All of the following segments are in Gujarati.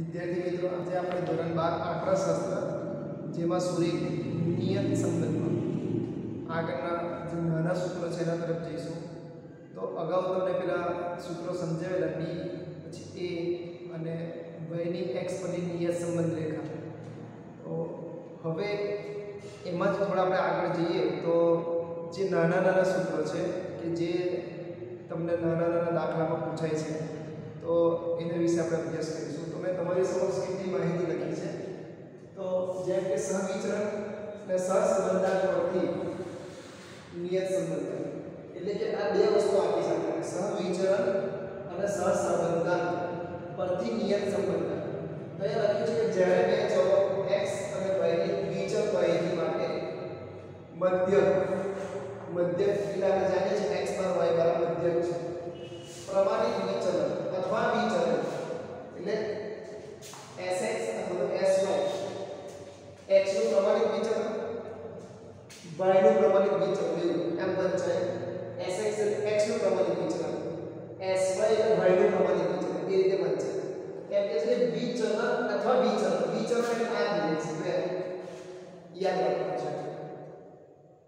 વિદ્યાર્થી મિત્રો, આજે આપણે ધોરણ 12 આંકડાશાસ્ત્ર જેમાં સુરેખ નિયત સંબંધમાં આગળના જે નાના સૂત્રો છે એના તરફ જઈશું. તો અગાઉ તમને પેલા સૂત્રો સમજાવેલા ડી પછી એ અને y ની x પરની નિયત સંબંધ રેખા. તો હવે એમાં જ થોડા આપણે આગળ જઈએ તો જે નાના નાના સૂત્રો છે કે જે તમને નાના નાના દાખલામાં પૂછાય છે તો એના વિશે આપણે અભ્યાસ કરીશું. તો મેં તમારી સમક્ષ કેટલી માહિતી લખી છે. તો જેમ કે સહવિચરણ અને સહસંબંધાંક પરથી નિયત સંબંધ, એટલે કે આ બે વસ્તુ આપી છે આપણને, સહવિચરણ અને સહસંબંધાંક પરથી નિયત સંબંધ. તો એ લખ્યું છે કે જ્યારે બે ચલો x અને y ની વિચલ માહિતી માટે મધ્યક એટલે આપણે જાણીએ છીએ x પર y બરાબર મધ્યક છે. પ્રમાણિત વિચલન અથવા વિચલન એટલે sx અથવા sy, x નું પ્રમાણિત વિચલન y નું પ્રમાણિત વિચલન એમ બનશે. sx એટલે x નું પ્રમાણિત વિચલન, sy એટલે y નું પ્રમાણિત વિચલન, એ રીતે બનશે. એમ કે છે વિચલન અથવા વિચલન. વિચલન એટલે આ દીધે છે, યાદ રાખવાનું છે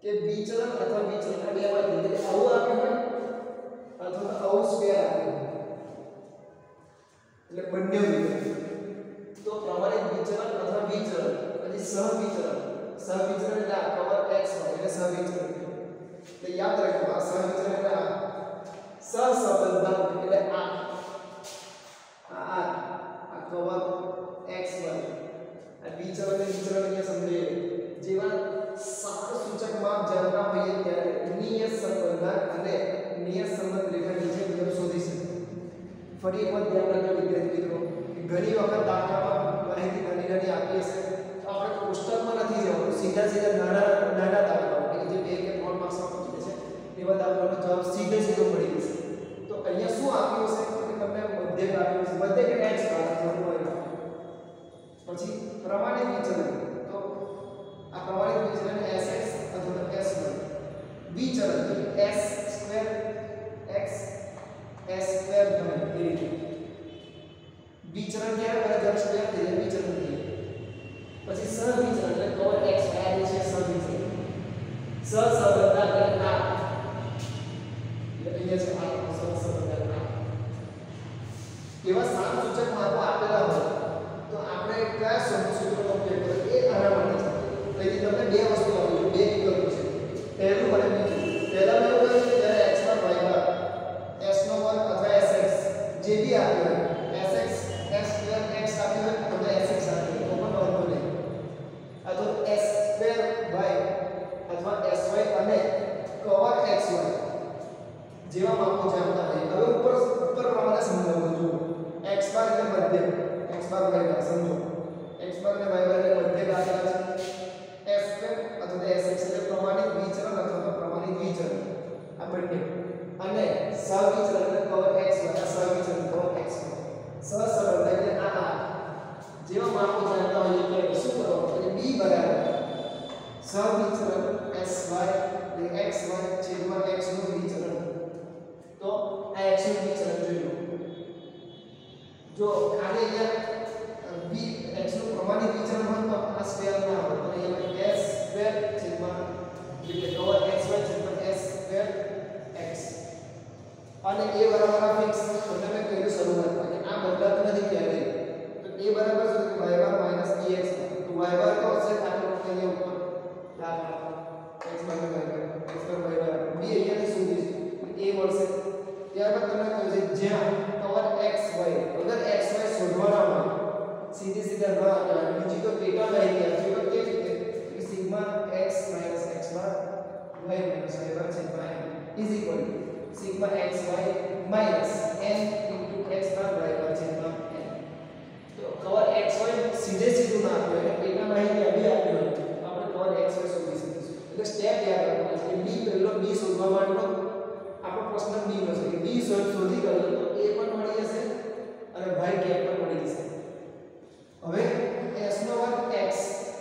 કે વિચલન અથવા વિચલન આ બે માં દીધે આવું આપ્યું હોય અથવા આવું સ્ક્વેર આપ્યું એટલે બંને રીતે. તો પ્રમાણિત વિચલન અથવા વિચલન પછી સહવિચલન. સહવિચલન એટલે આ કવર x હોય એટલે સહવિચલન. તો યાદ રાખો આ સહવિચલન એટલે આ સહસંબંધાંક એટલે આ કવર x y. આ વિચલન અને વિચલન અહીંયા સમજીએ. જેવા સાત સૂચક માપ જાણતા હોઈએ ત્યારે નિયત સંબંધાંક અને નિયત સંબંધ રેખા નીચે મુજબ શોધી શકીએ. ફરી એકવાર ધ્યાન રાખજો વિદ્યાર્થી મિત્રો, ઘણી વખત દાખલામાં માહિતી નાની નાની આપી હશે તો આપણે કોષ્ટકમાં નથી જવાનું, સીધા નાના દાખલાઓ કે જે 2 કે 3 માર્ક્સમાં પૂછે છે એવા દાખલાનો જવાબ સીધો મળી જશે. તો અહીંયા શું આપ્યું હશે કે તમને મધ્યક આપ્યું છે, મધ્યક એટલે x બરાબર. પછી પ્રમાણિત વિચલન, તો આ પ્રમાણિત વિચલન sx અથવા sy. વિચલન s square x s square y એ રીતે. વિચલન ક્યારે બને? જબ સ્ક્વેર થઈ જાય વિચલન થઈ જાય. પછી સહવિચલન એટલે કવર x y આ છે સહવિચલન. સહસંબંધાંક એટલે આ એટલે અહીંયા છે આ સહસંબંધાંક. એવા સાત સૂચક માપો આપેલા હોય તો આપણે કયા સૂત્રનો ઉપયોગ કરવો એ આના માટે છે. તેથી તમને બે વસ્તુ આપી છે, બે વિકલ્પો છે, પહેલું અને બીજું. પહેલામાં એવું કહે છે જ્યારે x માં y બાર s નો વર્ગ અથવા sx જે બી આપ્યું હોય, sx s સ્ક્વેર x આપ્યું હોય અથવા sx આપ્યું હોય તો પણ વાંધો નહીં. અથવા s સ્ક્વેર y અથવા sy અને કવર xy જેવા માપો જાણતા હોય. હવે ઉપર પ્રમાણે સમજાવું જુઓ. x બાર એટલે મધ્યક, x બાર y બાર સમજો. x બાર અને y બાર એટલે મધ્યક આપેલા છે. s સ્ક્વેર અથવા sx એટલે પ્રમાણિત વિચલન અથવા પ્રમાણિત વિચલન આ બંને. અને સહવિચલન એટલે કવર xy, આ સહવિચલન કવર xy. સહસંબંધ એટલે આ જેવા માપો જાણતા હોય એટલે શું કરવાનું એટલે b બરાબર સહવિચલન sy એટલે xy છેદમાં x નું વિચલન. તો આ x નું વિચલન જોઈ લો. જો ખાલી અહીંયા b x નું પ્રમાણિત વિચલન હોય તો આ સ્ક્વેર ના હોય, તો અહીંયા s સ્ક્વેર છેદમાં એટલે કવર xy છેદમાં s સ્ક્વેર x. અને a બરાબર આ ફિક્સ તમને મેં કહ્યું શરૂઆતમાં કે આ બદલાતું નથી ક્યારેય. તો a બરાબર શું કે y બાર માઈનસ bx. તો y બાર તો હશે આપણે અહીંયા ઉપર દાખલા x બાર y બાર x બાર y બાર b અહીંયાથી સુધી છે a મળશે. ત્યારબાદ તમને કહ્યું છે જ્યાં કવર xy અગર xy શોધવાના હોય સીધા બીજી તો પેટા માહિતી આપી તો કેવી રીતે કે સિગ્મા x - x બાર y - y બાર છેદમાં n is equal to sigma xy minus n into x bar y બાર છેદમાં n. તો કવર xy સીધું ના આપ્યું એટલે પેટા માહિતી આપી હોય આપણે કવર xy શોધી શકીશું. એટલે સ્ટેપ યાદ રાખવાનો છે b પહેલો b શોધવા માટેનો આપણો પ્રશ્ન b નો છે કે b શોધી કાઢો તો a પણ મળી જશે અને y કેપ પણ મળી જશે. હવે s નો વર્ગ x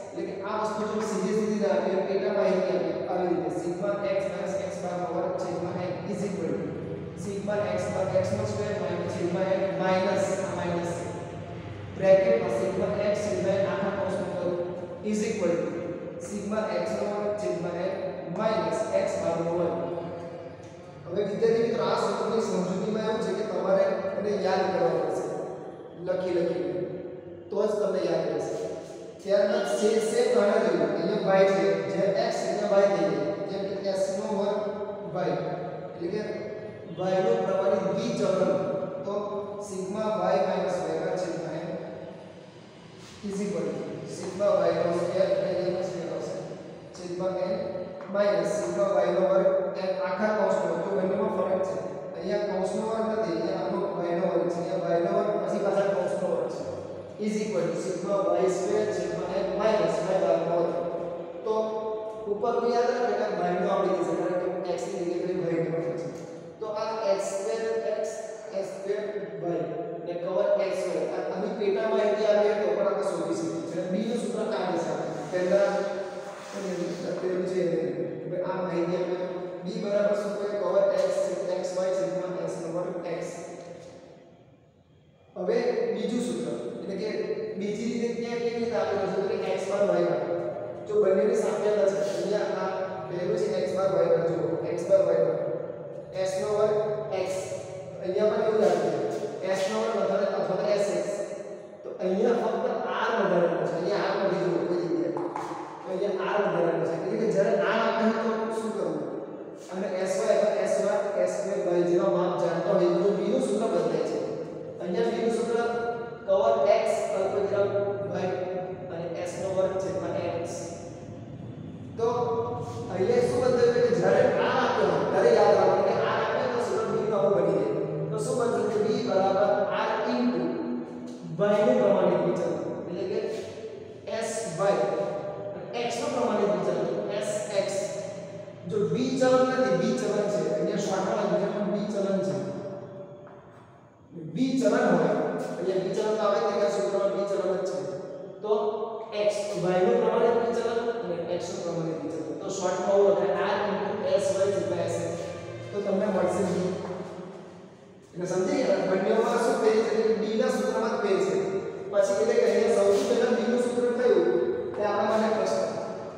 એટલે કે આ વસ્તુ જો સીધી ના આપે પેટા માહિતી આપે આવી રીતે સિગ્મા x - x બાર નો વર્ગ છેદમાં n is equal to sigma x bar x નો સ્ક્વેર છેદમાં n માઈનસ આ માઈનસ બ્રેકેટમાં સિગ્મા x સિગ્મા n આખા કૌંસમાં કરો is equal to sigma x નો વર્ગ સિગ્મા n માઈનસ x બારનો વર્ગ. હવે વિદ્યાર્થી મિત્રો આ સૂત્રની સમજૂતીમાં એવું છે કે તમારે એને યાદ કરવા પડશે લખી તો જ તમને યાદ રહેશે. ત્યારબાદ સેમ આના જેવું અહીંયા y છે જે x એટલે y થઈ જાય જેમ કે s નો વર્ગ y એટલે કે y નું પ્રમાણિત વિચલન તો સિગ્મા y માઈનસ y ના છેદમાં n is equal to sigma y નો સ્ક્વેર એટલે સ્ક્વેર આવશે છેદમાં n માઈનસ સિગ્મા y નો વર્ગ n આખા કૌંસમાં તો બંનેમાં ફરક છે. અહીંયા કૌંસનો વર્ગ નથી અહીંયા આનો y નો વર્ગ છે અહીંયા y નો વર્ગ પછી પાછા કૌંસનો વર્ગ છે is equal to sigma y square છેદમાં n માઈનસ y બારનો વર્ગ. તો ઉપરનું યાદ રાખો કે y નો આપણી દીધું કારણ કે x ની જગ્યાએ y લખવાનું છે. તો આ x square x s square y ને કવર x હોય આની પેટા માહિતી આપી તો પણ આપણે શોધી શકીએ છીએ. b નું સૂત્ર આ છે પહેલા પેલું છે હવે આ માહિતી આપે તો b બરાબર શું થાય cover x x y sigma s નો વર્ગ x. હવે બીજું સૂત્ર એટલે કે બીજી રીતે કેવી રીતે આપેલું છે તો x બાર y બાર જો બંનેની સામ્યતા છે અહીંયા આ પહેલું છે x બાર y બાર જો x બાર y બાર s નો વર્ગ x અહીંયા પણ એવું લાગે s નો વર્ગ અથવા sx તો અહીંયા ફક્ત r વધારેલો છે અહીંયા r નથી જોવું કોઈ જગ્યાએ તો અહીંયા r વધારેલો છે એટલે કે જ્યારે r આપે તો શું કરવું અને sy અથવા s બાર s સ્ક્વેર y જેવા માપ જાણતા હોય તો b નું સૂત્ર બદલાય છે. અહીંયા b નું સૂત્ર કવર x અલ્પવિરામ y અને s નો વર્ગ છેદમાં x. તો અહીંયા શું બદલાયું કે જ્યારે r આપ્યો ત્યારે યાદ રાખો કે r આપ્યો તો સૂત્ર b નું આવું બની જાય તો શું બનશે કે b બરાબર r ઇન્ટુ y નું પ્રમાણિત વિચલન એટલે કે sy x નું પ્રમાણિત વિચલન sx. જો b ચલન નથી b ચલન છે અહીંયા શોર્ટમાં લખીએ b ચલન છે b ચલન હોય અહીંયા b ચલન આવે તો સૂત્રમાં b ચલન જ છે તો x y નું પ્રમાણિત વિચલન અને x નું પ્રમાણિત વિચલન તો શોર્ટમાં આવું લખાય r sy sx તો તમને મળશે b. એટલે સમજી ગયા બંનેમાં શું પેજ છે b ના સૂત્રમાં જ પેજ છે પછી એટલે કે અહીંયા સૌથી પહેલા b નું સૂત્ર કયું તે આપણા માટે પ્રશ્ન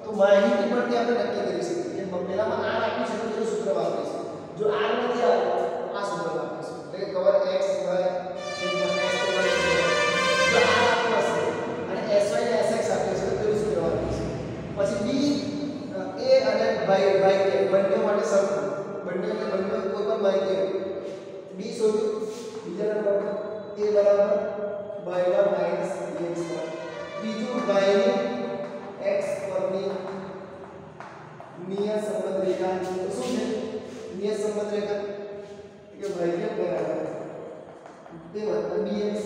તો માહિતી પરથી આપણે નક્કી કરી શકીએ કે પહેલામાં r આપ્યું છે તો તેનું સૂત્ર વાપરીશું જો r નથી આપ્યું તો આ સૂત્ર વાપરીશું એટલે કે કવર x y છેદમાં x તો y જો r આપ્યું હશે અને sy ને sx આપ્યું છે તો તેનું સૂત્ર વાપરીશું. પછી b a અને y કે બંને માટે સરખું બંને એટલે બંને કોઈ પણ માહિતી હોય b શોધ્યું બીજા નંબર a બરાબર y બાર માઈનસ dx બાર બીજું y ની x પરની નિયત સંબંધ રેખા તો શું છે નિયત સંબંધ રેખા કે y કે બરાબર તે વત્તા dx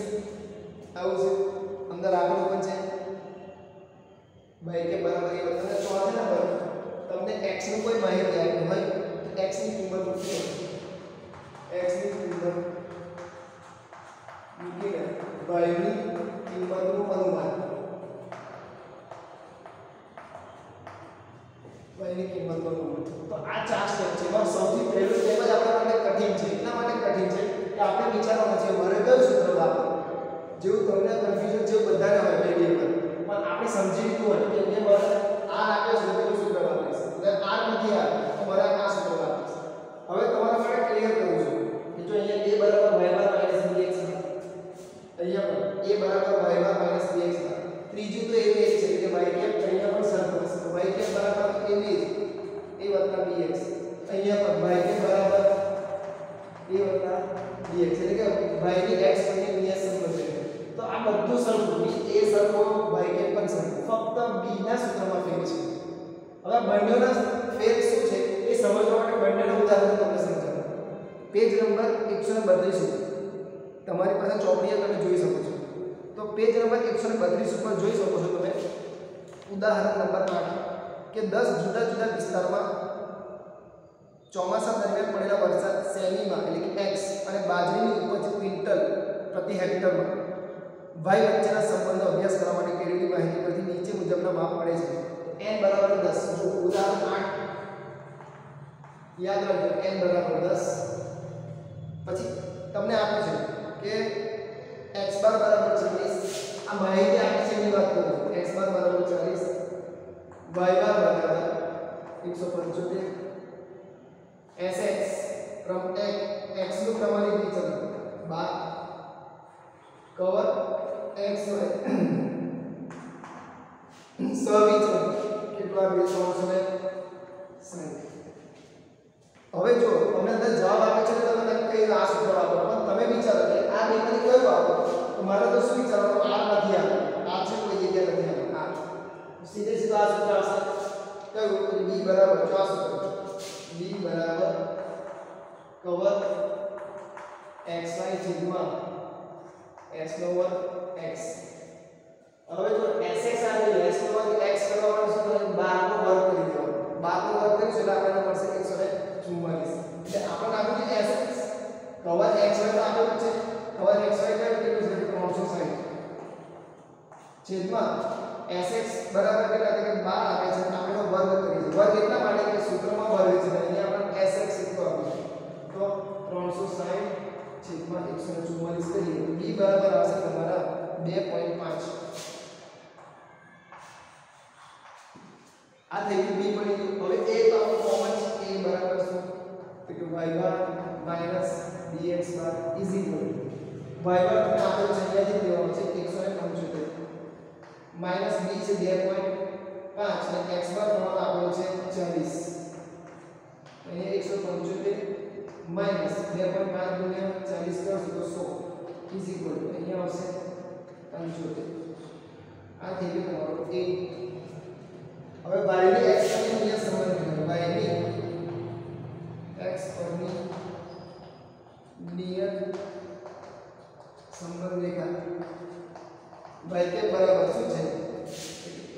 આવું છે અંદર આગળ પણ છે y કે બરાબર એ વત્તા ચોથા નંબર તમને x ની કોઈ માહિતી આપી હોય તો x ની કિંમત મૂકી x ની કિંમત મૂકીને y ની કિંમતનું અનુમાન y ની કિંમતનું અનુમાન તો આ ચાર સ્ટેપ છે એમાં સૌથી પહેલું સ્ટેપ જ આપણા માટે કઠિન છે એટલા માટે કઠિન છે કે આપણે વિચારવાનું છે મારે કયું સૂત્ર વાપરવું જેવું તમને કન્ફ્યુઝન જેવું બધાને હોય પેલી પર પણ આપણે સમજી લીધું હોય કે મેં મારે r આપ્યો છે તેનું સૂત્ર વાપરીશ એટલે r નથી આપ્યું તો મારે આ સૂત્ર વાપરીશ. હવે તમારા માટે ક્લિયર કરું છું કે જો અહીંયા a બરાબર y બાર માઈનસ dx અહીંયા પણ a બરાબર y બાર માઈનસ dx ત્રીજું તો એવું એક છે કે y કેપ અહીંયા પણ સરખું હશે તો y કેપ બરાબર એવી જ a વત્તા bx અહીંયા પણ y કેપ બરાબર a વત્તા dx એટલે કે y ની x ની નિયત સંબંધ છે તો આ બધું સરખું a સરખો y કેપ પણ સરખું ફક્ત b ના સૂત્રમાં ફેર છે. હવે બંનેના ફેર શું છે એ સમજવા માટે બંનેનું ઉદાહરણ તમને સમજાવું. પેજ નંબર 132 તમારી પાસે ચોપડીએ તમે જોઈ શકો છો તો પેજ નંબર 132 ઉપર જોઈ શકો છો તમે ઉદાહરણ નંબર 8 કે 10 જુદા જુદા વિસ્તારમાં ચોમાસા દરમિયાન પડેલા વરસાદ સેમીમાં એટલે કે x અને બાજરીની ઉપજ ક્વિન્ટલ પ્રતિ હેક્ટરમાં y વચ્ચેના સંબંધનો અભ્યાસ કરવા માટે કેળવેલી માહિતી પરથી નીચે મુજબના માપ મળે છે. n બરાબર 10 જો ઉદાહરણ 8 યાદ રાખજો n બરાબર 10 પછી તમને આપ્યું છે કે x બાર બરાબર 40 આ માહિતી આપી છે એની વાત કરું છું x બાર બરાબર 40 y બાર બરાબર 175 sx from x નું પ્રમાણિત વિચલન 12 કવર x y સવિચલન કેટલા 260 હવે જો તમને અંદર જવાબ આપે છે તો તમે કઈ આ સૂત્ર વાપરો પણ તમે વિચારો કે આ બેમાંથી કયું વાપરો તો મારે તો શું વિચારવાનું આ નથી આવે આ છે કોઈ જગ્યા નથી આવે આ સીધે સીધું આ સૂત્ર આવશે કયું તો b બરાબર જો આ સૂત્ર b બરાબર કવર xy છેદમાં x નો વર્ગ x હવે જો sx આવી x નો વર્ગ x કરવા માટે શું કરવાનું 12 નો વર્ગ કરી દેવાનો 12 નો વર્ગ કરીશું એટલે આપણને મળશે 144 એટલે આપણને આપ્યું છે sx કવર xy તો આપ્યું છે કવર xy કેટલું છે 360 છેદમાં sx બરાબર કેટલા છે કે 12 આપે છે આપણે વર્ગ કરીશું વર્ગ એટલા માટે કે સૂત્રમાં વર્ગ છે અહીંયા આપણને sx એટલું આપ્યું તો 360 છેદમાં 144 કરીએ b બરાબર આવશે તમારા 2.5 આ થઈ ગયું b પડી ગયું હવે a તો આપણું કોમન છે a બરાબર શું તો કે y bar minus dx bar is equal y બાર તમને આપેલું છે અહીંયાથી લેવાનું છે 175 માઈનસ b છે 2.5 અને x બાર તમારો આપેલો છે 40 અહીંયા 175 માઈનસ 2.5 ગુણ્યા 40 કરશું તો 100 ઇઝ ઇક્વલ અહીંયા આવશે 75 આ થઈ ગયું તમારો a હવે y ની x ની નિયત સંબંધ y ની x પરની નિયત સંબંધ રેખા y કે બરાબર શું છે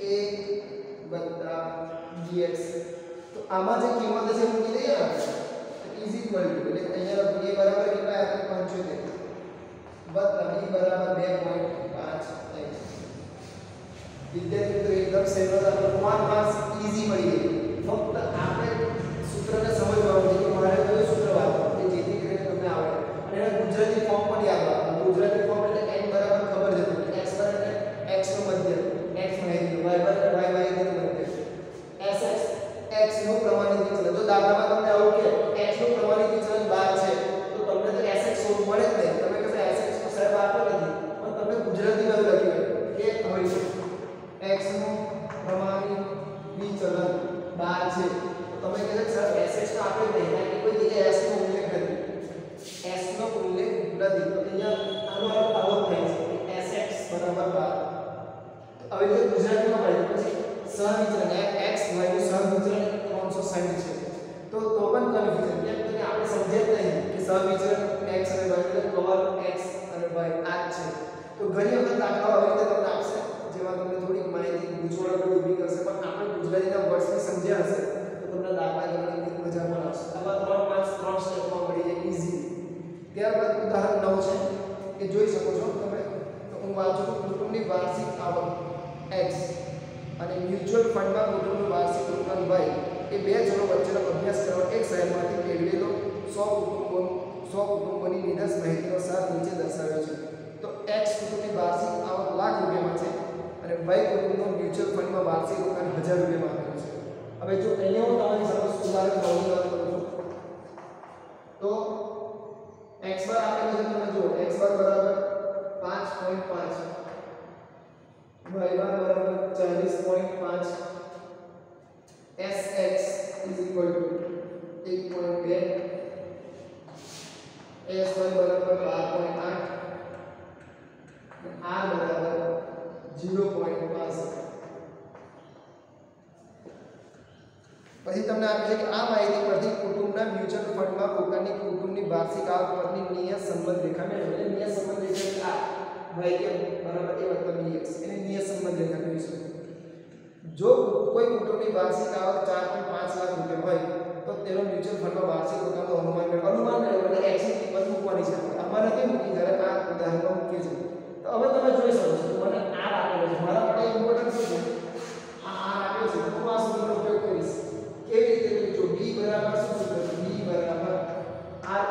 a dx તો આમાં જે કિંમત છે મૂકી દઈએ ને ઇઝ ઇક્વલ ટુ એટલે અહીંયા a બરાબર કેટલા આવે 75 વત્તા b બરાબર 2.5 વિદ્યાર્થી તો એકદમ સહેલો આપણે કોણ માસ ઈઝી મળી ગઈ ફક્ત આપણે સૂત્રને સમજવાનું છે કે મારે કયું સૂત્ર વાપરવું કે જેથી કરીને તમને આવડે અને એના ગુજરાતી ફોર્મ પણ યાદ રાખવાનું ગુજરાતી ફોર્મ એટલે n બરાબર ખબર છે તમને x બરાબર x નો મધ્ય x માહિતી y બરાબર y માહિતીનું મધ્ય sx x નું પ્રમાણિત વિચલન જો દાખલામાં તમને આવું કે x નું પ્રમાણિત વિચલન 12 છે તો તમને તો sx શોધ મળે જ નહીં તમે કહેશો sx તો સાહેબ આપતો નથી પણ તમે ગુજરાતીમાં લખ્યું કે હવે x નું પ્રમાણિત વિચલન 12 છે તો તમે કહે સર sx તો આપણે નહીં કે કોઈ જગ્યાએ s નો ઉલ્લેખ નથી s નો ઉલ્લેખ નથી તો અહીંયા આનો અર્થ આવો થાય છે sx બરાબર 12 હવે જો ગુજરાતીમાં પડે પછી સહવિચલન x y નું સહવિચલન 360 છે તો પણ કન્ફ્યુઝન કેમ કે આપણે સમજ્યા જ નહીં કે સહવિચલન x અને y એટલે કવર x અને y આ જ છે તો ઘણી વખત દાખલાઓ આવી રીતે તમને આપશે જેમાં તમને થોડીક માહિતી ગૂંચવણ ઊભી કરશે પણ આપણે ગુજરાતીના વર્ડ્સને સમજ્યા હશે તો તમને દાખલા ગણવાની મજા પણ આવશે આવા 3 માર્ક્સ 3 સ્ટેપમાં મળી જાય ઈઝી ત્યારબાદ ઉદાહરણ 9 છે એ જોઈ શકો છો તમે તો હું વાંચું છું કુટુંબની વાર્ષિક આવક x અને મ્યુચ્યુઅલ ફંડમાં કુટુંબનું વાર્ષિક રોકાણ y એ બે જણો વચ્ચેનો અભ્યાસ કરવા એક શહેરમાંથી મેળવેલો 100 કુટુંબોની નિદર્શ માહિતીનો સાર નીચે દર્શાવ્યો છે તો x કુટુંબની વાર્ષિક આવક લાખ રૂપિયામાં છે અને y કુટુંબનું મ્યુચ્યુઅલ ફંડમાં વાર્ષિક રોકાણ 1000 રૂપિયામાં આપેલું છે હવે જો અહીંયા હું તમારી સામે ઉદાહરણ નવની વાત કરું છું તો x બાર આપેલું છે તમે જુઓ x બાર બરાબર 5.5 y બાર બરાબર 40.5 sx is equal to 1.2 sy બરાબર 12.8 r બરાબર 0.5 પછી તમને આપે છે કે આ માહિતી પરથી કુટુંબના મ્યુચ્યુઅલ ફંડમાં રોકાણની કુટુંબની વાર્ષિક આવક પરની નિયત સંબંધ રેખા મેળવો એટલે નિયત સંબંધ રેખા આ y કે બરાબર a વત્તા bx એને નિયત સંબંધ રેખા કહીશું જો કોઈ કુટુંબની વાર્ષિક આવક 4.5 લાખ રૂપિયા હોય તો તેનો મ્યુચ્યુઅલ ફંડમાં વાર્ષિક રોકાણનું અનુમાન મેળવો એટલે x ની કિંમત મૂકવાની છે અમારે નથી મૂકી જ્યારે આ ઉદાહરણમાં મૂકીએ છીએ તો હવે તમે જોઈ શકો છો મને r આપેલો છે મારા માટે ઇમ્પોર્ટન્ટ શું છે આ r આપેલો છે તો હું આ સૂત્રનો ઉપયોગ કરીશ કેવી રીતે જો b બરાબર શું સૂત્ર છે b બરાબર r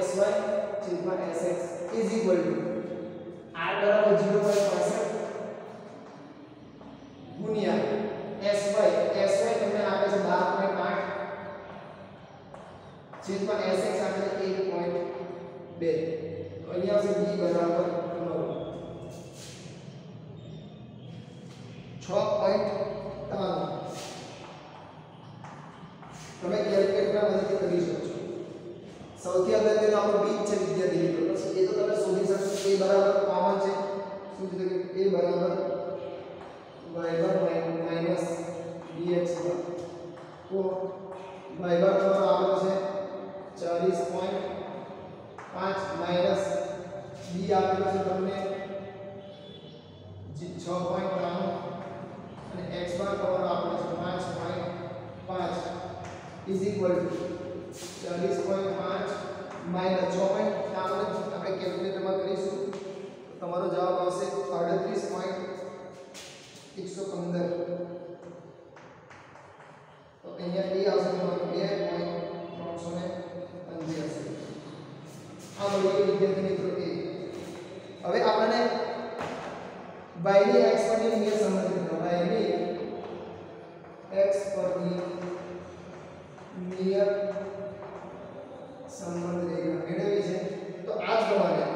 * sy / sx = બરાબર 0.65 ગુણ્યા sy તમને આપે છે 12.8 છેદમાં sx આપે છે 1.2 તો અહીંયા આવશે b બરાબર 6.93 તમે કેલ્ક્યુલેટરના મદદથી કરી શકો છો સૌથી અગત્યનો આપણો b છે વિદ્યાર્થી મિત્રો પછી એ તો તમે શોધી શકશો a બરાબર કોમન છે શું છે કે a બરાબર y માઈનસ dx તો y તમારો આવેલો છે 40.5 માઈનસ b આપેલો છે તમને 6.93 અને x બાર તમારો આપેલો છે 5.5 ઇઝ ઇક્વલ ટુ 40.5 માઈનસ 6.93 આપણે કેલ્ક્યુલેટરમાં કરીશું તમારો જવાબ આવશે 38.115 તો અહીંયા એ આવશે તમારો 2.385 આ મળ્યું વિદ્યાર્થી મિત્રો એ હવે આપણને y ની x પરની નિયત સંબંધ y ની x પરની નિયત સંબંધ રેખા મેળવી છે તો આ જ પ્રમાણે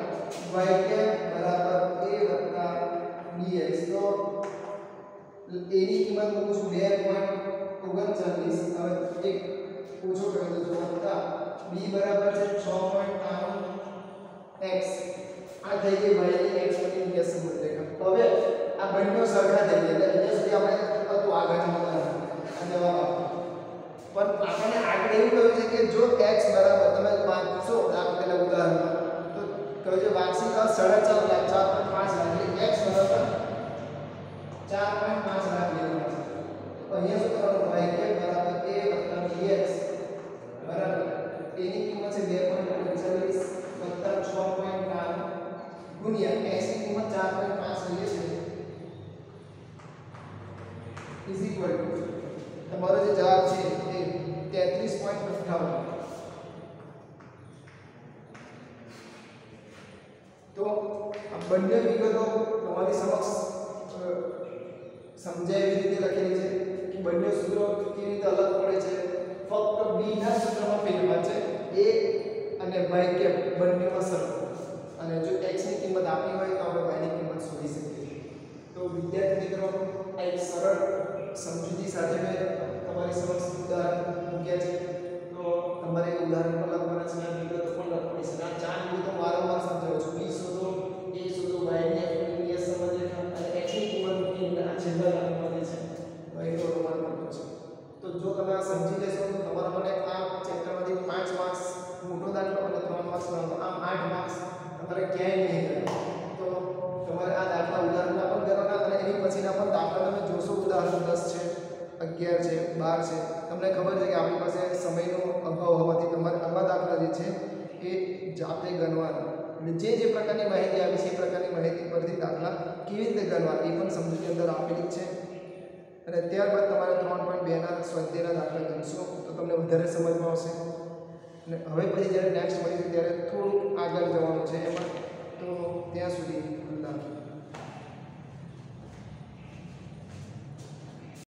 y કે બરાબર a dx તો a ની કિંમત મૂકું છું 2.39 હવે એક ઓછો કરી દો વત્તા b બરાબર છે 6.93 x આ થઈ ગઈ y ની x પરની નિયત સંબંધ રેખા હવે આ બંને સરખા થઈ ગયા એટલે અહીંયા સુધી આપણે હતું આગળનું જવાબ આપો પણ આપણને આગળ એવું કહ્યું છે કે જો x બરાબર તમે વાંચશો આ પેલા ઉદાહરણમાં તો કહ્યું છે વાર્ષિક 4.5 લાખ 4.5 લાખ એટલે x બરાબર 4.5 લાખ લેવાનું છે તો અહીંયા શું કરવાનું y કે બરાબર a dx બરાબર a ની કિંમત છે 2.39 6.9 ગુણ્યા x ની કિંમત 4.5 લઈએ છે ઇઝ ઇક્વલ ટુ તમારો જે જવાબ છે એ 33.58 તો આ બંને વિગતો તમારી સમક્ષ સમજાય એવી રીતે લખેલી છે કે બંને સૂત્રો કેવી રીતે અલગ પડે છે ફક્ત b ના સૂત્રમાં ફેરફાર છે a અને y કેપ બંનેમાં સરખો અને જો x ની કિંમત આપી હોય તો આપણે y ની કિંમત શોધી શકીએ તો વિદ્યાર્થી મિત્રો આ એક સરળ સમજૂતી સાથે મેં તમારી સમક્ષ ઉદાહરણ મૂક્યા છે તો તમારે ઉદાહરણ પર લખવાના છે અને વિગતો પણ લખવાની છે આ ચાર વિગતો વારંવાર સમજાવું છું b શોધો a શોધો y ની નિયત સંબંધ રેખા અને x ની કિંમત મૂકીને આ છેલ્લા દાખલામાં છે y નો અનુમાન કરવો છે તો જો તમે આ સમજી લેશો તો તમારા મને આ ચેપ્ટરમાંથી 5 માર્ક્સ મોટો દાખલો અને 3 માર્ક્સ નાનો આમ 8 માર્ક્સ તમારે ક્યાંય નહીં મળે તો તમારે આ દાખલા ઉદાહરણના પણ કરવાના અને એની પછીના પણ દાખલા તમે જોશો ઉદાહરણ 10 છે 11 છે 12 છે તમને ખબર છે કે આપણી પાસે સમયનો અભાવ હોવાથી તમારે આવા દાખલા જે છે એ જાતે ગણવાના અને જે પ્રકારની માહિતી આવી છે એ પ્રકારની માહિતી પરથી દાખલા કેવી રીતે ગણવા એ પણ સમજૂતી અંદર આપેલી છે અને ત્યારબાદ તમારે 3.2 ના સ્વાધ્યાયના દાખલા ગણશો તો તમને વધારે સમજમાં આવશે અને હવે પછી જ્યારે નેક્સ્ટ મળીશું ત્યારે થોડુંક આગળ જવાનું છે એમાં તો ત્યાં સુધી અલ્લાહ